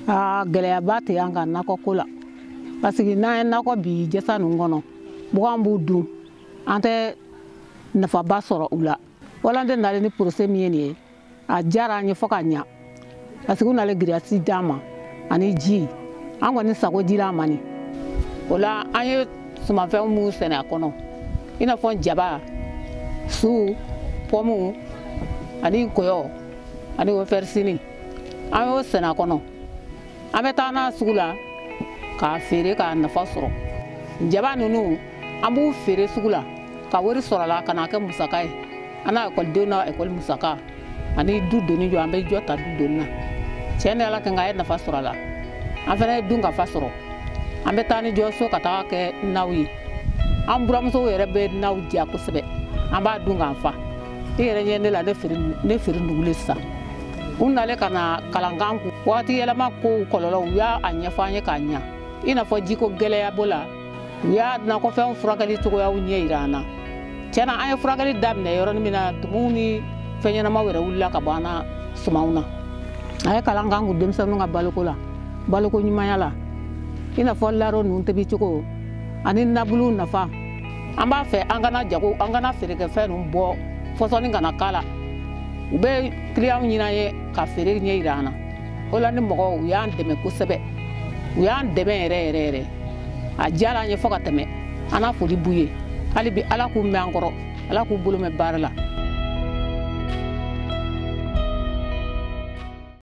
Gɛlɛyaba tɛ an ka nakɔ ko la parce que n'an ye nakɔ bi jɛsa ninnu kɔnɔ bugan b'u dun an tɛ nafaba sɔrɔ u la wala an tɛ nalen ni procès min ye nin ye a diyara an ye fo ka ɲa parce que u nalen giriyasi d'an ma ani ji an kɔni sago dira an ma nin o la an ye sumanfɛnw minnu sɛnɛ a kɔnɔ i n'a fɔ jaba su pɔmu ani nkɔyɔ ani ofersini an y'o sɛnɛ a kɔnɔ an bɛ taa n'a sugu la k'a feere k'a nafa sɔrɔ jaba ninnu an b'u feere sugu la ka wari sɔrɔ a la ka n'a kɛ musaka ye an n'a ekɔlidenw na ekɔli musaka ani du doni jɔ an bɛ jɔ ta du doni na tiɲɛ ni ala kɛ nka a ye nafa sɔrɔ a la an fana ye dun ka fa sɔrɔ an bɛ taa ni jɔ so ka taga kɛ naw ye an buramusow yɛrɛ bɛ naw diya kosɛbɛ an b'a dun k'an fa i yɛrɛ ɲɛ ne la ne feere nugulen sisan u nalen ka na kalankan kun waati yɛlɛma kow kɔlɔlɔ u y'a ɲɛfɔ an ye k'a ɲa i n'a fɔ jiko gɛlɛya b'o la u y'a nakɔfɛnw furakɛli cogoyaw ɲɛ yira an na tiɲɛna an ye furakɛli daminɛ yɔrɔnin min na tumuw ni fɛn ɲɛnamaw yɛrɛ wulila ka bɔ an na sumanw na a ye kalankan kun denmisɛnninw ka baloko la baloko ɲumanya la i n'a fɔ laro ninnu tobicogo ani nabuluw nafa an b'a fɛ an kana jago an kana feerekɛfɛn ninnu bɔ fɔsɔni kana k'a la u bɛ kiliyanw ɲini an ye ka feere ɲɛ yira an na o la ni mɔgɔw u y'an dɛmɛ kosɛbɛ u y'an dɛmɛ yɛrɛ yɛrɛ yɛrɛ a diyara an ye fo ka tɛmɛ an n'a foli b'u ye hali bi ala k'u mɛn an kɔrɔ ala k'u bolo mɛn baara la